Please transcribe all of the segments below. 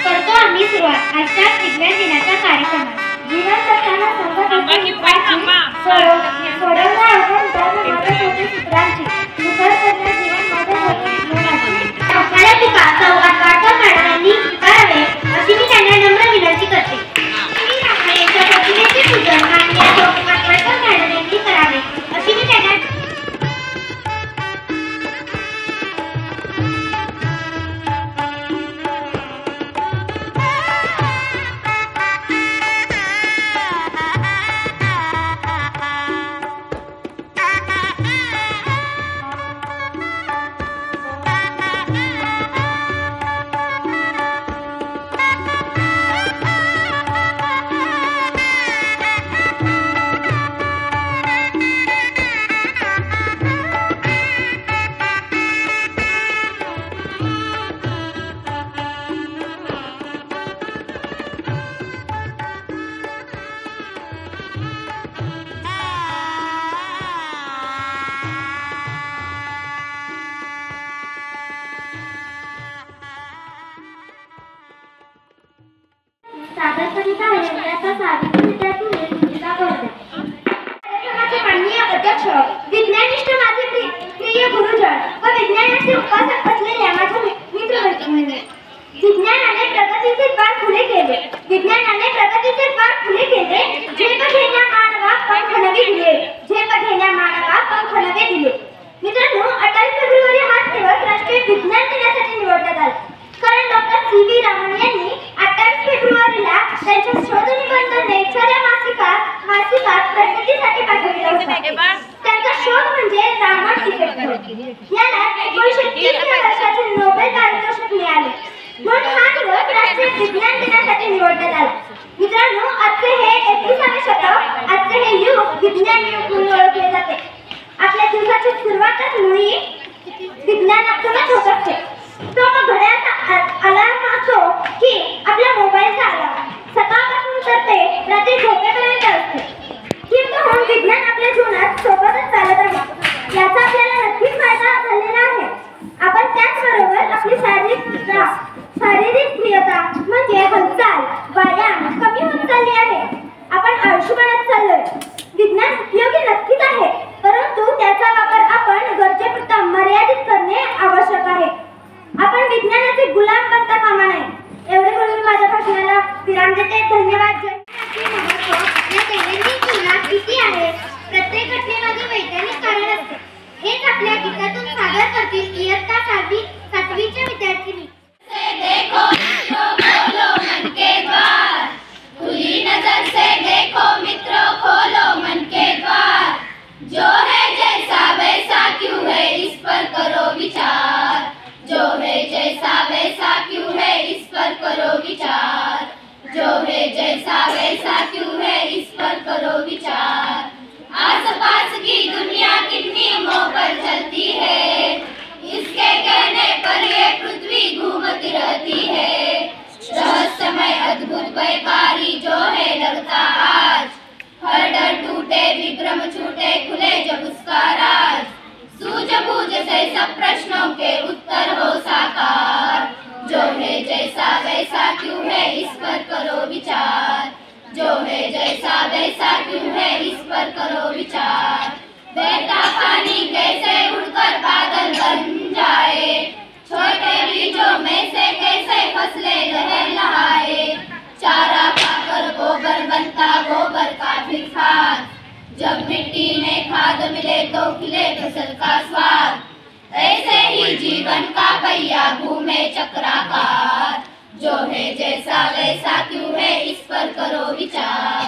करतो आम्ही सुरुवात आजच्या विज्ञान दिनाच्या कार्यक्रमात. जीवन जगताना सोडवणं आपण सूत्रांची जीवन आपल्याला तुका संवाद वाटप मॅडमांनी स्वीकारावे अशी मी त्यांना नम्र विनंती करते. प्रतिमेचे पूजन माननीय वाटप मॅडमांनी करावे अशी मी त्यांना विज्ञानिष्ठ माझे प्रिय गुरुजन व विज्ञानाचे उपासक असलेल्या माझ्या मित्रमैत्रिणी. विज्ञानाने प्रगतीचे द्वार खुले केले. विज्ञानाने प्रगतीचे द्वार खुले केले. झेप घेण्या मानवा पंख नवे दिले. झेप घेण्या मानवा पंख नवे दिले. मित्रांनो, 28 फेब्रुवारी हा दिवस राष्ट्रीय विज्ञान दिनासाठी निवडण्यात आला. कारण डॉक्टर सी.व्ही. रामन यांनी 28 फेब्रुवारीला त्यांच्या शोध निबंध नेचर या मासिकात प्रसिद्धीसाठी पाठवलेला होता. त्यांचा शोध म्हणजे रामन इफेक्ट. याला 1930 वर्षाचे नोबेल पारितोषिक मिळाले. म्हणून हा दिवस राष्ट्रीय विज्ञान दिनासाठी निवडण्यात आला. मित्रांनो, आजचे हे 21वे शतक, आजचे हे युग विज्ञान युग म्हणून ओळखले जाते. आपल्या दिवसाची सुरुवातच मुळी विज्ञानातूनच होत असते. तो मग घड्याळाचा अलार्म असो की आपल्या मोबाईलचा अलार्म, सकाळपासून तर ते रात्री झोपेपर्यंत असते. किंवा विज्ञान आपल्या जीवनात सोबतच चालत आहे. याचा आपल्याला नक्कीच फायदा झालेला आहे. आपण त्याचबरोबर आपली शारीरिक क्रियता म्हणजे हालचाल, व्यायाम कमी होत चालली आहे. आपण आळशी बनत चाललोय. विज्ञान उपयोगी नक्कीच आहे, परंतु त्याचा वापर आपण गरजेपुरता मर्यादित करणे आवश्यक आहे. आपण विज्ञानाचे गुलाम बनता कामा नये. एवढे बोलून माझ्या भाषणाला विराम देते. धन्यवाद. या दैनंदिन जीवनात किती आहे? प्रत्येक घटनेमागे वैज्ञानिक कारण असते. हेच आपल्या गीतातून सादर करतील इयत्ता 7वीच्या विद्यार्थिनी. देखो खोलो मन के द्वार, खुली नजर से देखो मित्रों, खोलो मन के द्वार. जो है जैसा वैसा क्यों है, इस पर करो विचार. जो है जैसा वैसा क्यों है, इस पर करो विचार. जो है जैसा वैसा क्यों है, इस पर करो विचार. आसपास की दुनिया कितनी मोह पर चलती है, इसके कहने पर ये पृथ्वी घूमती रहती है. रहस्यमय अद्भुत वैकारी जो है लगता आज, हर डर टूटे विभ्रम छूटे खुले जब उसका राज. सूझबूझ से सब प्रश्नों के उत्तर हो साकार. जो है जैसा वैसा क्यों है, इस पर करो विचार. जो है जैसा वैसा क्यों है, इस पर करो विचार. बहता पानी कैसे उड़कर बादल बन जाए, छोटे बीजों में से कैसे फसलें लहलहाए. चारा खाकर गोबर बनता गोबर का फिर खाद. जब मिट्टी में खाद मिले तो खिले फसल का स्वाद. ऐसे ही जीवन का पहिया घूमे चक्राकार. जो है जैसा वैसा क्यों है, इस पर करो विचार.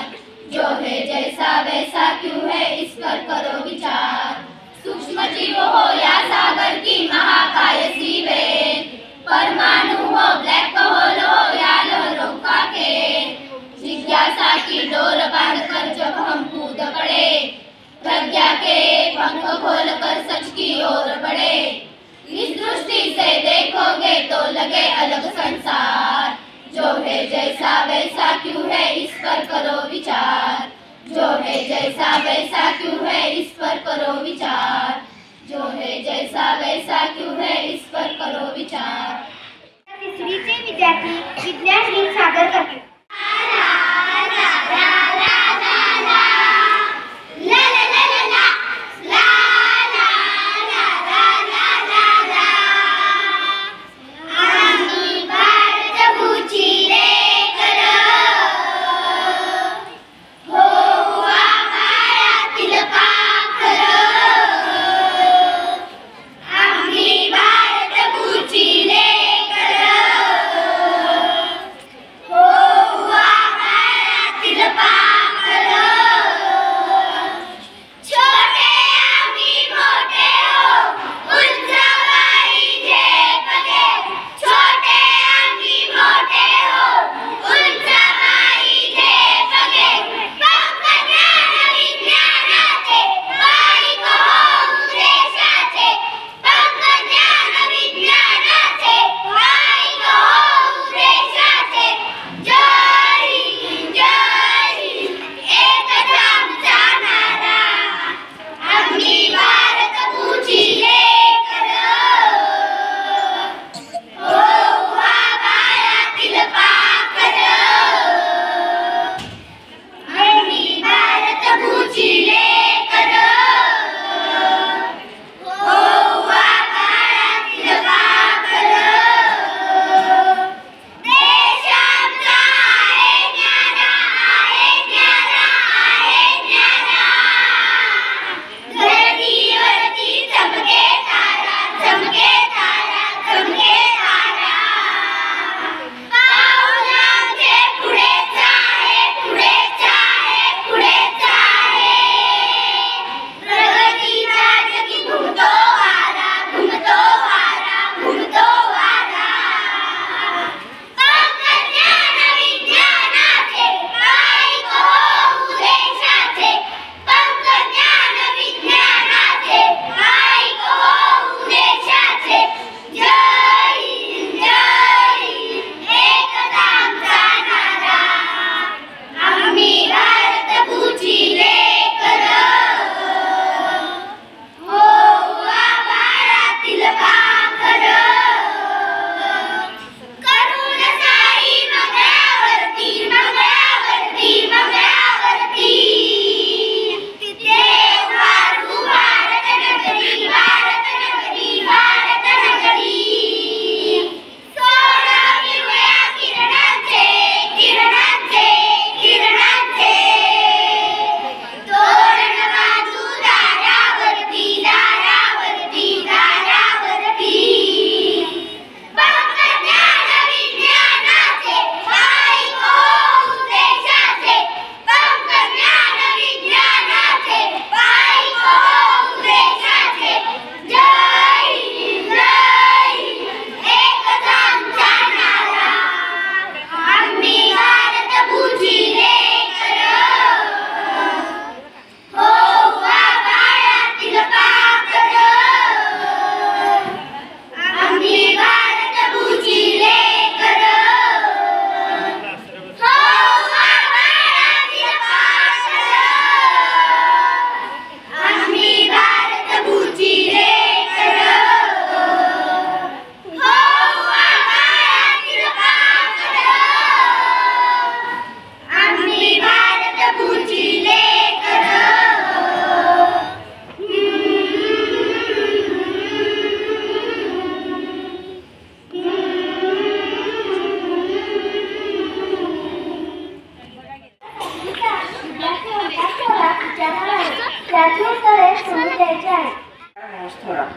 जो है जैसा वैसा क्यों है, इस पर करो विचार. सूक्ष्म जीव हो या सागर की महाकाय सी वेल, परमाणु हो ब्लैक होल हो या लहरों का खेल. जिज्ञासा की डोर बांधकर जब हम कूद पड़े, प्रज्ञा के पंख खोलकर सच की ओर बढ़े. इस दृष्टि से देखोगे तो लगे अलग संसार. जो है जैसा वैसा क्यों है, इस पर करो विचार. जो है जैसा वैसा क्यों है, इस पर करो विचार. जो है जैसा वैसा क्यों है इस पर करो विचार। तिसरीचे विद्यार्थी विज्ञान गीत सादर करतील.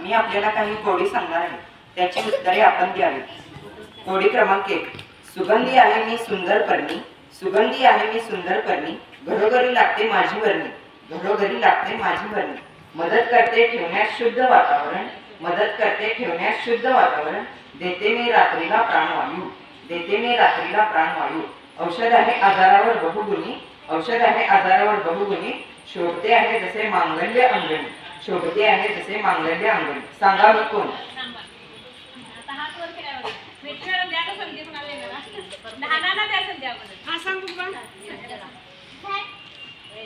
मी आपल्याला काही कोडी सांगणार आहे, त्याची उत्तरे आपण द्यावी. कोडी क्रमांक 1. सुगंधी आहे मी सुंदर पर्णी, सुगंधी आहे मी सुंदर पर्णी, घरोघरी लागते माझी वर्णी, घरोघरी लागते माझी वर्णी. मदत करते ठेवण्यास शुद्ध वातावरण, मदत करते ठेवण्यास शुद्ध वातावरण. देते मी रात्रीला प्राणवायू, देते मी रात्रीला प्राणवायू. औषध आहे आजारावर बहुगुणी, औषध आहे आजारावर बहुगुणी. शोभते आहे जसे मांगल्य अंगणी, शोभते आहे जसे मांगल्य अंगणी. सांगा मी कोण?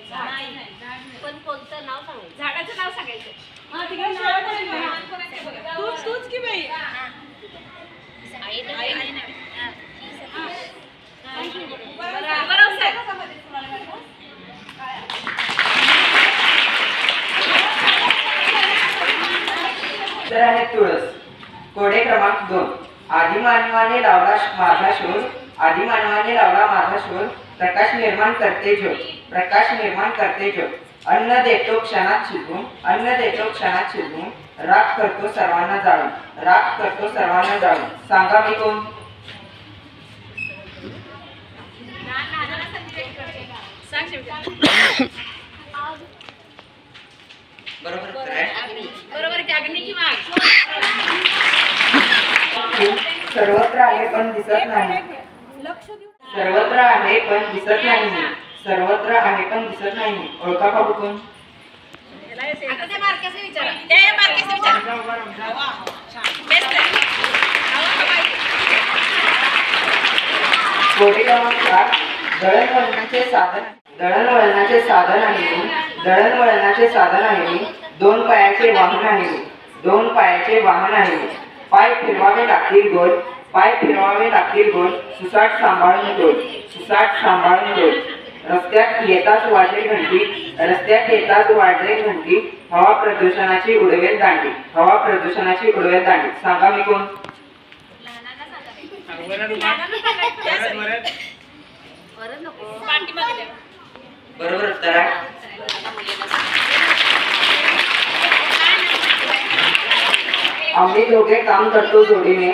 पण कोणतं नाव सांगायचं? झाडाचं नाव सांगायचं. तूच की बाई. तर आहे तुळस. कोडे क्रमांक 2. आदिमानवाने लावला माझा शोध, आदिमानवाने लावला माझा शोध, प्रकाश निर्माण करते ज्योत, प्रकाश निर्माण करते ज्योत. अन्न देतो क्षणात शिजवून, अन्न देतो क्षणात शिजवून, राख करतो सर्वांना जाळून, राख करतो सर्वांना जाळून. सांगा मी कोण? बरोबर उत्तर आहे. बरोबर की अग्नी की वाघ? सर्वत्र आहे पण दिसत नाही, सर्वत्र आहे पण दिसत नाही मी, सर्वत्र आहे पण दिसत नाही मी. ओळखा बाबू कोण? आता त्या बारक्याचं विचारा. त्या बारक्याचं विचारा. बेस्ट आहे. कोडे क्रमांक 4. दळणवळणाचे साधन, दळणवळणाचे साधन आहे मी, दळणवळणाचे साधन आहे मी, दोन पायाचे वाहन आहे मी, दोन पायाचे वाहन आहे मी. पाय फिरवावे लागतील गोल, पाय फिरवावे लागतील गोल, सुसाट सांभाळून डोल, सुसाट सांभाळून डोल. रस्त्यात येताच वाजेल घंटी, रस्त्यात येताच वाजेल घंटी, हवा प्रदूषणाची उडवेल दांडी, हवा प्रदूषणाची उडवेल दांडी. सांगा मी कोण? बरोबर उत्तर आहे. आम्ही दोघे काम करतो जोडीने,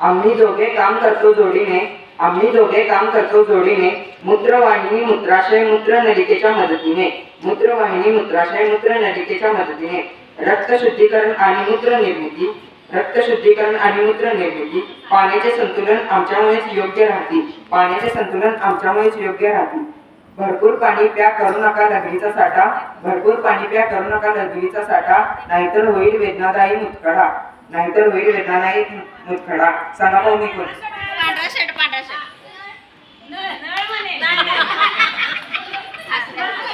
आम्ही दोघे काम करतो जोडीने, आम्ही दोघे काम करतो जोडीने, मूत्रवाहिनी मूत्राशय मूत्रनलिकेच्या मदतीने, मूत्रवाहिनी मूत्राशय मूत्रनलिकेच्या मदतीने. रक्त शुद्धीकरण आणि मूत्र निर्मिती, रक्त शुद्धीकरण आणि मूत्र निर्मिती. पाण्याचे संतुलन आमच्यामुळेच योग्य राहते, पाण्याचे संतुलन आमच्यामुळेच योग्य राहते. भरपूर पाणी प्या, करू नका लघवीचा साठा, भरपूर पाणी प्या, करू नका लघवीचा साठा, नाहीतर होईल वेदनादायी मुतखडा, नाहीतर होईल वेदनादायी मुतखडा. सांगा पाहू मी कोण? पांढरा शर्ट, पांढरा शर्ट.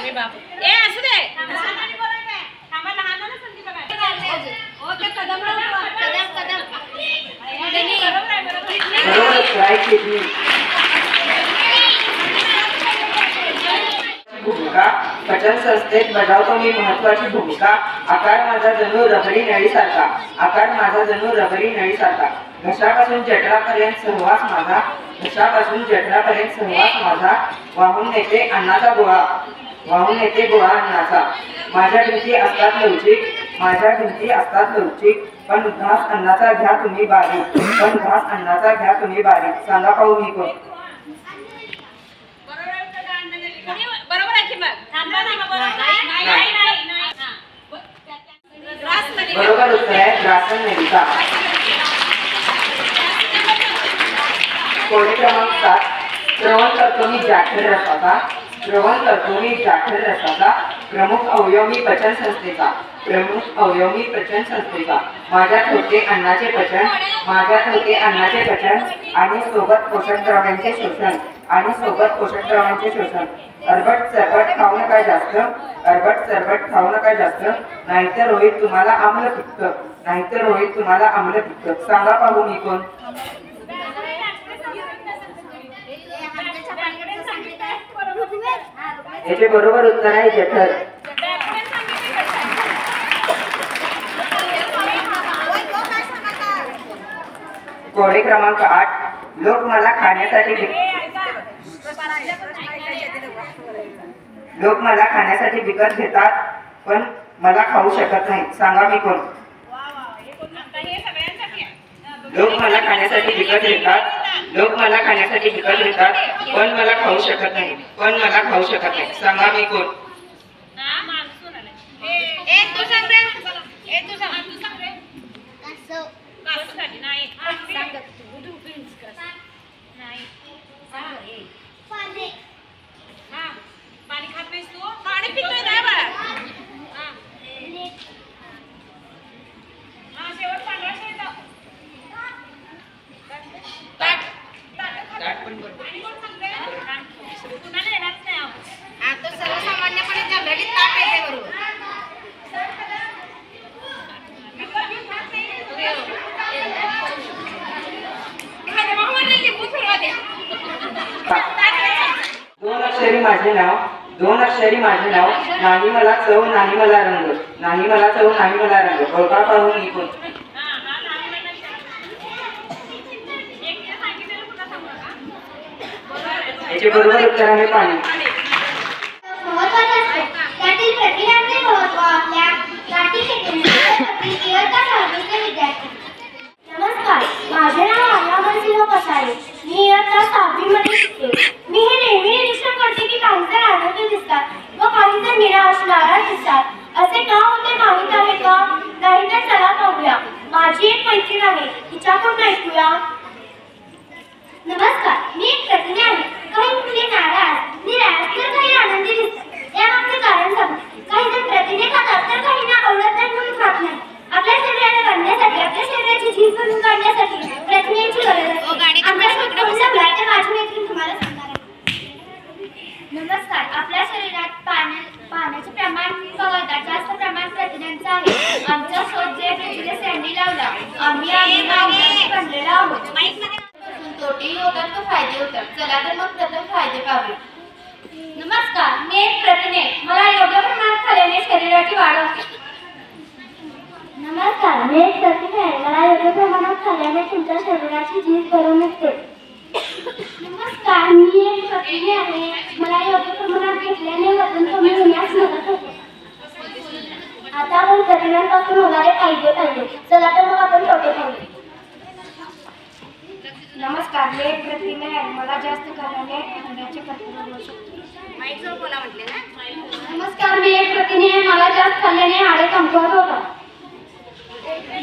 मी बाप. ए असू दे. बरोबर ट्राय किडनी. भूमिका पचन संस्थेत बजावतो मी महत्वाची भूमिका. आकार माझा जणू रबरी नळीसारखा, आकार माझा जणू रबरी नळीसारखा. घशापासून जठरापर्यंत सहवास माझा, घशापासून जठरापर्यंत सहवास माझा. वाहून येते अन्नाचा गोळा, वाहून येते गोळा अन्नाचा. माझ्या भिंती असतात लवचिक, माझ्या भिंती असतात लवचिक, पण घास अन्नाचा घ्या तुम्ही बारीक, पण घास अन्नाचा घ्या तुम्ही बारीक. सांगा पाहू मी कोण? बरोबर आहे की मग? बरोबर उत्तर आहे ग्रासन नलिका. कोडे क्रमांक 7. श्रवण करतो मी जाठर रसाचा, श्रवण करतो मी जाठर रसाचा. प्रमुख अवयव मी पचन संस्थेचा, प्रमुख अवयव मी पचन संस्थेचा. माझ्यात होते अन्नाचे पचन, माझ्यात होते अन्नाचे पचन आणि सोबत पोषक द्रव्यांचे शोषण, आणि सोबत पोषक द्रव्यांचे शोषण. अरबट सरबट खाऊ नका जास्त, अरबट सरबट खाऊ नका जास्त, नाहीतर होईल तुम्हाला आम्लपित्त, नाहीतर होईल तुम्हाला आम्लपित्त. सांगा पाहू मी कोण? याचे बरोबर उत्तर आहे जठर. कोडे क्रमांक 8. लोक मला खाण्यासाठी लोक मला खाण्यासाठी विकत घेतात पण मला खाऊ शकत नाही. सांगा मी कोण? लोक मला खाण्यासाठी विकत घेतात, लोक मला खाण्यासाठी विकत घेतात पण मला खाऊ शकत नाही, पण मला खाऊ शकत नाही. सांगा मी कोण? पाणी खात नाहीस तू? पाणी पितोय ना बाळा. शेवट पांढरा शर्ट. ताट पण बरोबर. आणि कोण सांगते? कुणाला येणारच नाही. दोन अक्षरी माझे नाव, दोन अक्षरी माझे नाव, नाही मला चव नाही मला रंग, नाही मला चव नाही मला रंग, बघा पाहून निघून. याचे बरोबर उत्तर आहे पाणी. महत्त्वाचं असतं त्यातील प्रतिनांचे महत्त्व आपल्या गाठी शेतीमध्ये इयत्ता 6वीचे विद्यार्थी. नमस्कार, माझे नाव अनामसिंह पसारे. मी इयत्ता 6वीमध्ये शिकते. मी हे नेहमी निरीक्षण करते की काही जण आनंदी दिसतात व काही जण निराश नाराज दिसतात. असे का होते माहीत आहे का? नाही तर चला पाहूया. माझी एक मैत्रीण आहे, तिच्याकडून ऐकूया. नमस्कार, मी एक प्रतिज्ञा आहे. काही मुली नाराज निराश तर काही आनंदी दिसतात. यामागचे कारण सांगू. काही जण प्रतिज्ञा खातात तर काहींना आवडत नाही म्हणून खात नाही. आपल्या शरीराला बांधण्यासाठी आपल्या शरीराची झीज भरून काढण्यासाठी प्रतिज्ञेची गरज असते. आमच्या शोधून सगळ्या त्या माझी मैत्रीण तुम्हाला सांगणार आहे. नमस्कार, आपल्या शरीरात पाण्याचे प्रमाण बघता जास्त प्रमाण प्रतिज्ञांचं आहे. आमचा शोध जे पृथ्वीने सँडी लावला आम्ही बनलेला आहोत. तोटेही होतात व फायदे होतात. चला तर मग प्रथम फायदे पाहूया. नमस्कार, मी एक प्रतिज्ञा आहे. मला योग्य प्रमाणात खाल्ल्याने शरीराची वाढ होते. नमस्कार, मी एक प्रतिज्ञा आहे. मला योग्य प्रमाणात खाल्ल्याने तुमच्या शरीराची झीज भरून निघते. नमस्कार, मी एक प्रतिज्ञा आहे. मला योग्य प्रमाणात घेतल्याने वजन कमी होण्यास मदत होते. आता आपण प्रतिज्ञांपासून होणारे फायदे पाहिले. चला तर मग आपण तोटे पाहूया. नमस्कार, मी एक प्रतिज्ञा आहे. मला जास्त खाल्ल्याने अंड्याचे कर्करोग होऊ शकतो. नमस्कार, मी एक प्रतिज्ञा आहे. मला जास्त खाल्ल्याने हाडे कमकुवत होतात.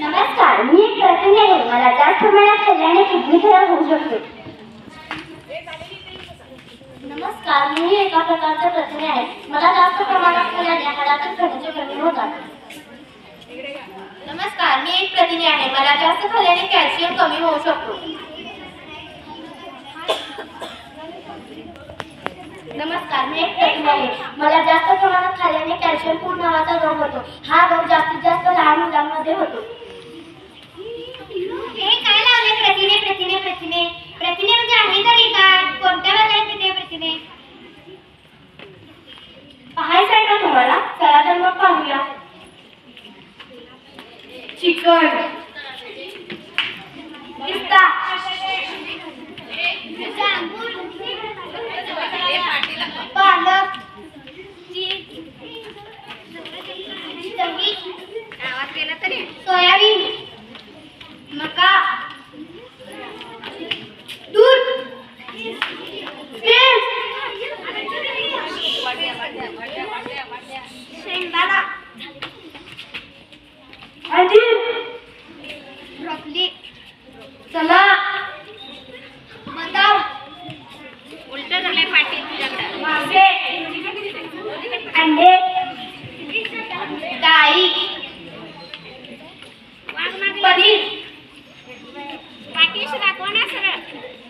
नमस्कार, मी एक प्रतिज्ञा आहे. मला जास्त प्रमाणात खाल्ल्याने किडनी खराब होऊ शकते. नमस्कार, मी एका प्रकारचा प्रतिज्ञा आहे. मला जास्त प्रमाणात खाल्ल्याने हाडातील खनिजे कमी होतात. नमस्कार, मी एक प्रतिज्ञा आहे. मला जास्त खाल्ल्याने कॅल्शियम कमी होऊ शकतो. नमस्कार, मी एक प्रतिज्ञा आहे. मला जास्त प्रमाणात खाल्ल्याने कॅल्शियम पूर्ण नावाचा रोग होतो. हा रोग जास्तीत जास्त लहान मुलांमध्ये होतो. हे काय लावले प्रतिने प्रतिने प्रतिने प्रतिने म्हणजे आहे तरी काय? कोणत्या प्रकारचे ते प्रतिने पाहायचं आहे का तुम्हाला? चला तर मग पाहूया. चिकन, पिस्ता, पालक, सोयाबीन, मका, दूध, तेल, शेंगदाणा, अंजीर, ब्रोकोली, चला, बदाम, उलट झाले पाटी तुझ्याकडे, मासे, अंडे, डाळी, पनीर,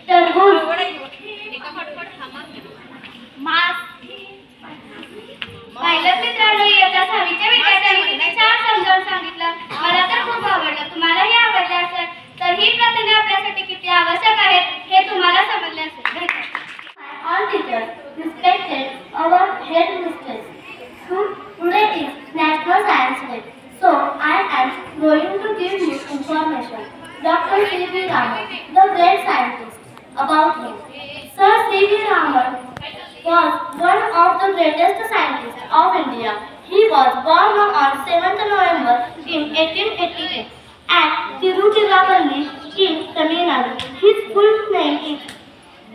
टरबूज, मांस. पाहिलं मित्रांनो, इयत्ता 6वीच्या विद्यार्थ्यांनी छान समजावून सांगितलं. मला तर खूप आवडलं. तुम्हालाही आवडलं असेल तर ही प्रतिज्ञा आपल्यासाठी किती आवश्यक आहे हे तुम्हाला समजले असेल. All teachers, respected our head mistress. Today is National Science Day, so I am going to give you information. Dr. C.V. Raman, the great scientist, about him. Sir C.V. Raman was one of the greatest scientists of India. He was born on 7th November in 1888 at Tiruchirappalli in Tamil Nadu. His full name is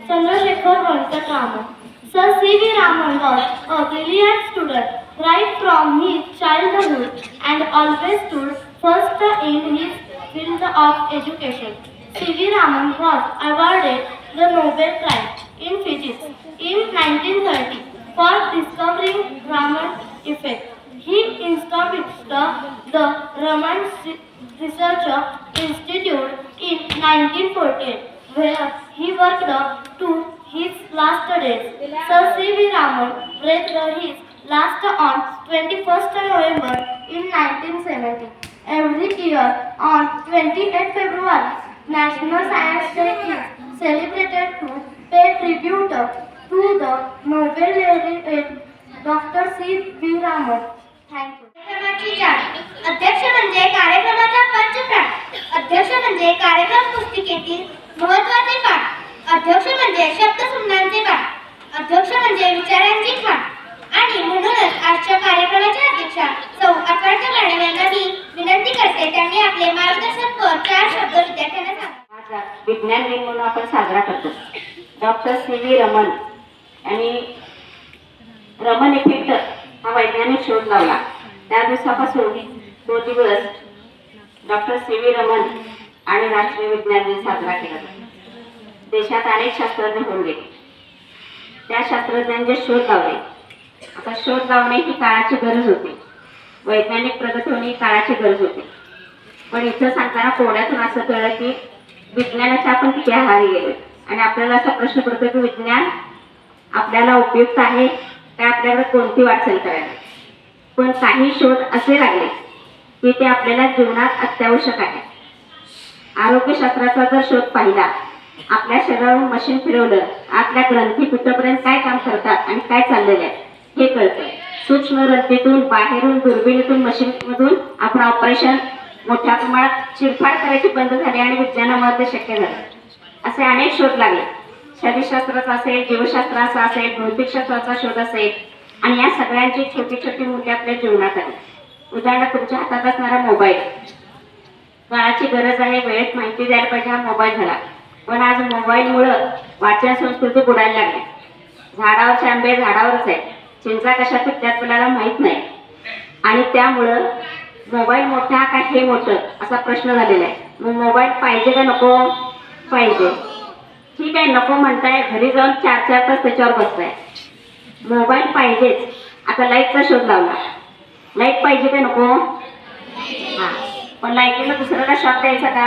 Chandrasekhar Venkataraman. Sir C.V. Raman was a brilliant student right from his childhood and always stood first in his field of education. C.V. Raman was awarded the Nobel Prize in Physics in 1930 for discovering Raman effect. He established the Raman Research Institute in 1948, where he worked to his last days. Sir C.V. Raman breathed his last on 21st November in 1970. Every year on 28 February, National Science Day is celebrated to pay tribute to the Nobel laureate Dr. C.V. Raman. Thank you. कार्यक्रमाची जाण. अध्यक्ष म्हणजे कार्यक्रमाचा पंचप्राण. अध्यक्ष म्हणजे कार्यक्रम पुस्तिकेतील महत्त्वाचे पाठ. अध्यक्ष म्हणजे शब्दसंबंधांचे पाठ. अध्यक्ष म्हणजे विचारांची खाण. आणि म्हणूनच आजच्या कार्यक्रमाच्या अध्यक्षा सौ अटवाळकर मॅडम यांना मी विनंती करते त्यांनी आपले मार्गदर्शन कर 4 शब्द विद्यार्थ्यांना सांगा. विज्ञान दिन म्हणून आपण साजरा करतो. Doctor C.V. रमन यांनी रमन इफेक्ट हा वैज्ञानिक शोध लावला. त्या दिवसापासून तो दिवस डॉक्टर C.V. रमन आणि राष्ट्रीय विज्ञान दिन साजरा केला जातो. देशात अनेक शास्त्रज्ञ होऊन गेले. त्या शास्त्रज्ञांचे शोध लावले. आता शोध लावणे ही काळाची गरज होती. वैज्ञानिक प्रगती होणे ही काळाची गरज होती. पण इथं सांगताना कोड्यातून असं कळलं की विज्ञानाच्या आपण किती आहारी गेलो आणि आपल्याला असा प्रश्न पडतो की विज्ञान आपल्याला उपयुक्त आहे काय, आपल्याकडे कोणती वाटचाल करायला. पण काही शोध असे लागले की ते आपल्याला जीवनात अत्यावश्यक आहे. आरोग्यशास्त्राचा जर शोध पाहिला, आपल्या शरीरावर मशीन फिरवलं, आपल्या ग्रंथी कुठपर्यंत काय काम करतात आणि काय चाललेलं आहे हे कळतं. सूक्ष्म ग्रंथीतून, बाहेरून, दुर्बिणीतून, मशीनमधून आपण ऑपरेशन मोठ्या प्रमाणात चिरफाड करायची बंद झाली आणि विज्ञानामुळे ते शक्य झालं. असे अनेक शोध लागले. शरीरशास्त्राचा असेल, जीवशास्त्राचा असेल, भौतिकशास्त्राचा शोध असेल आणि या सगळ्यांची छोटी छोटी मूल्ये आपल्या जीवनात आली. उदाहरणार्थ तुमच्या हातात असणारा मोबाईल काळाची गरज आहे, वेळेत माहिती द्यायला पाहिजे, हा मोबाईल झाला. पण आज मोबाईलमुळं वाचन संस्कृती बुडायला लागली. झाडावरचे आंबे झाडावरच आहे, चिंचा कशा पिकतात आपल्याला माहीत नाही. आणि त्यामुळं मोबाईल मोठा का हे मोठं असा प्रश्न झालेला आहे. मग मोबाईल पाहिजे का नको? पाहिजे. ठीक आहे, नको म्हणताय, घरी जाऊन 4-4 तास त्याच्यावर बसताय. मोबाईल पाहिजेच. आता लाईटचा शोध लावला. लाईट पाहिजे का नको? हां, पण लाईटीला दुसऱ्याला शॉक द्यायचा का?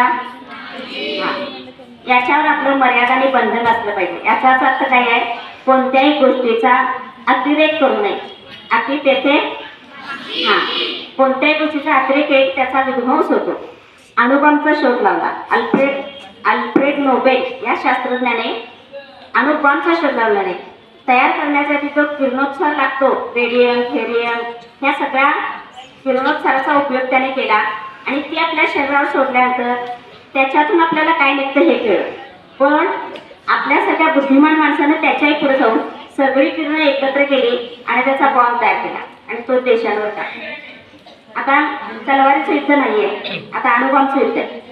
हां, याच्यावर आपलं मर्यादा आणि बंधन असलं पाहिजे. याचाच अर्थ काय आहे? कोणत्याही गोष्टीचा अतिरेक करू नये. अति तेथे हां, कोणत्याही गोष्टीचा अतिरेक एक त्याचा विध्वंस होतो. अणुबॉम्बचा शोध लावला. अल्फ्रेड नोबेल या शास्त्रज्ञाने अणुबॉम्बचा शोध लावला नाही. तयार करण्यासाठी जो किरणोत्सार लागतो, रेडियम, थेरियम, ह्या सगळ्या किरणोत्साराचा उपयोग त्याने केला आणि ती आपल्या शरीरावर सोडल्यानंतर त्याच्यातून आपल्याला काय निघतं हे कळलं. पण आपल्या सगळ्या बुद्धिमान माणसानं त्याच्याही पुढे जाऊन सगळी किरणं एकत्र केली आणि त्याचा बॉम्ब तयार केला आणि तो देशांवर टाकला. आता तलवारीचं युद्ध नाहीये, आता अणुबॉम्बचं युद्ध आहे.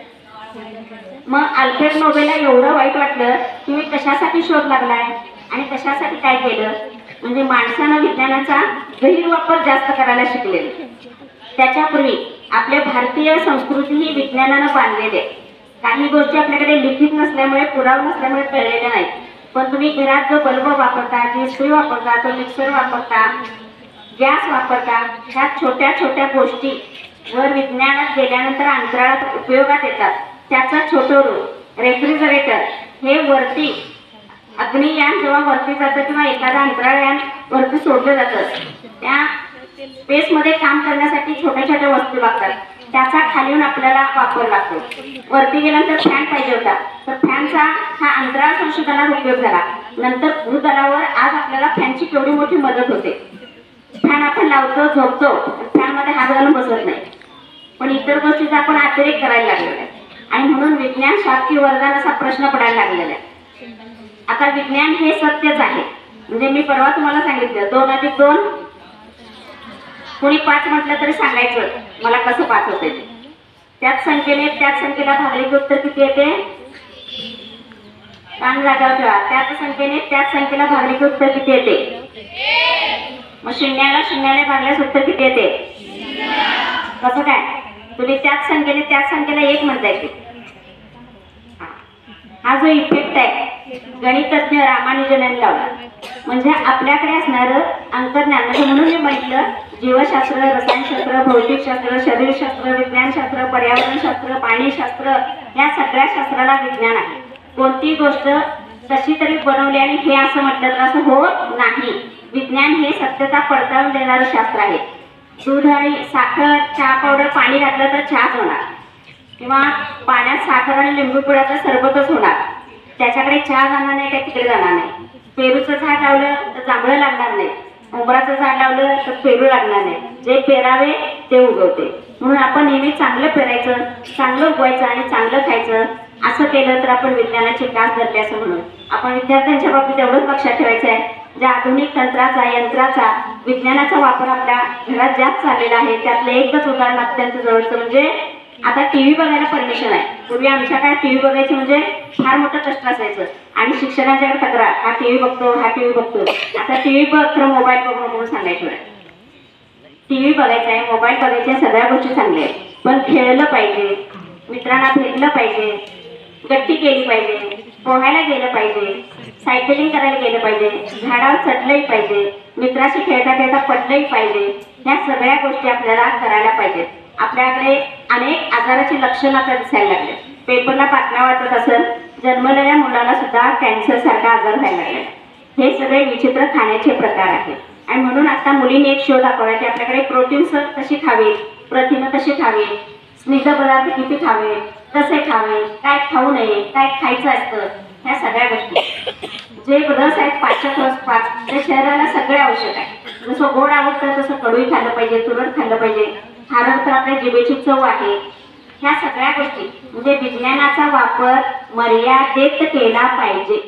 मग अल्फ्रेड नोबेलला एवढं वाईट वाटलं की मी कशासाठी शोध लागलाय आणि कशासाठी काय केलं. म्हणजे माणसानं विज्ञानाचा गैरवापर जास्त करायला शिकलेले. त्याच्यापूर्वी आपल्या भारतीय संस्कृती ही विज्ञानानं बांधलेली आहे. काही गोष्टी आपल्याकडे लिखित नसल्यामुळे, पुरावा नसल्यामुळे कळलेल्या नाहीत. पण तुम्ही घरात जो बल्ब वापरता, जी इस्त्री वापरता, तो मिक्सर वापरता, गॅस वापरता, ह्या छोट्या छोट्या गोष्टी वर विज्ञानात गेल्यानंतर अंतराळात उपयोगात येतात. त्याचा छोटं रूप रेफ्रिजरेटर हे वरती अग्नियान जेव्हा वरती जातं किंवा एखादा अंतराळयान वरती सोडलं जातं, त्या स्पेसमध्ये काम करण्यासाठी छोट्या छोट्या वस्तू लागतात. त्याचा खालीहून आपल्याला वापर लागतो. वरती गेल्यानंतर फॅन पाहिजे होता, तर फॅनचा हा अंतराळ संशोधनात उपयोग झाला. नंतर भूतलावर आज आपल्याला फॅनची केवढी मोठी मदत होते. फॅन आपण लावतो, झोपतो, फॅनमध्ये हात घालून बसत नाही. पण इतर गोष्टीचा आपण अतिरेक करायला लागलेला आहे आणि म्हणून विज्ञान शास्त्रीय वरदान असा प्रश्न पडायला लागलेला आहे. आता विज्ञान हे सत्यच आहे. म्हणजे मी परवा तुम्हाला सांगितलं 2+2 कोणी 5 म्हटलं तरी सांगायचं मला कसं 5 होते. त्याच संख्येला भागले की उत्तर किती येते? कान जागावर ठेवा. त्याच संख्येला भागले की उत्तर किती येते? मग शून्याला भागल्यास उत्तर किती येते? कसं काय? तुम्ही त्याच संख्येला 1 म्हणता येते. हा जो इफेक्ट आहे गणितज्ञ रामानुजन यांनी लावला. म्हणजे आपल्याकडे असणारं अंतर्ज्ञान. म्हणजे म्हणून मी म्हटलं जीवशास्त्र, रसायनशास्त्र, भौतिकशास्त्र, शरीरशास्त्र, विज्ञानशास्त्र, पर्यावरणशास्त्र, पाणीशास्त्र या सगळ्या शास्त्राला विज्ञान आहे. कोणती गोष्ट कशी तरी बनवली आणि हे असं म्हटलं तर असं होत नाही. विज्ञान हे सत्यता पडताळून देणारं शास्त्र आहे. दूध आणि साखर, चहा पावडर, पाणी घातलं तर चहाच होणार, किंवा पाण्यात साखर आणि लिंबू पिळाचं सरबतच होणार. त्याच्याकडे चहा जाणार नाही, काय तिकडे जाणार नाही. पेरूचं झाड लावलं तर जांभळं लागणार नाही, उंबराचं झाड लावलं तर पेरू लागणार नाही. जे पेरावे ते उगवते. म्हणून आपण नेहमी चांगलं पेरायचं, चांगलं उगवायचं आणि चांगलं खायचं. असं केलं तर आपण विज्ञानाची कास धरली असं म्हणून आपण विद्यार्थ्यांच्या बाबतीत एवढंच लक्षात ठेवायचं आहे. ज्या आधुनिक तंत्राचा, यंत्राचा, विज्ञानाचा वापर आपल्या घरात जास्त चाललेला आहे, त्यातलं एकच उदाहरण अत्यंत जवळचं म्हणजे आता टीव्ही बघायला परमिशन आहे. पूर्वी आमच्या काळात टीव्ही बघायचं म्हणजे फार मोठं कष्ट असायचं आणि शिक्षकांच्याकडे तक्रार, हा टीव्ही बघतो, हा टीव्ही बघतो. आता टीव्ही बघ खरं मोबाईल बघ म्हणून सांगायचं. टीव्ही बघायचा आहे, मोबाईल बघायच्या सगळ्या गोष्टी चांगल्या आहेत, पण खेळलं पाहिजे, मित्रांना भेटलं पाहिजे, गट्टी केली पाहिजे, पोहायला गेलं पाहिजे, सायकलिंग करायला गेलं पाहिजे, झाडावर चढलंही पाहिजे, मित्राशी खेळता खेळता पडलंही पाहिजे. ह्या सगळ्या गोष्टी आपल्याला करायला पाहिजेत. आपल्याकडे अनेक आजाराची लक्षणं आता दिसायला लागले. पेपरला बातम्या वाचत असेल, जन्मलेल्या मुलाला सुद्धा कॅन्सर सारखा आजार व्हायला लागले. हे सगळे विचित्र खाण्याचे प्रकार आहेत. आणि म्हणून आता मुलींनी एक शोध दाखवला की आपल्याकडे प्रोटीन्स कशी खावी, प्रथिनं कशी खावी, स्निग्ध पदार्थ किती खावे, कसे खावे, काय खाऊ नये, काय खायचं असतं, ह्या सगळ्या गोष्टी जे रस आहेत, पाचक रस 5 ते शरीराला सगळे आवश्यक आहे. जसं गोड आवडतं तसं कडूही खाल्लं पाहिजे, तुरट खाल्लं पाहिजे, खारट तर आपल्या जिभेची चव आहे. ह्या सगळ्या गोष्टी म्हणजे विज्ञानाचा वापर मर्यादेत केला पाहिजे.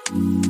Thank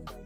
you.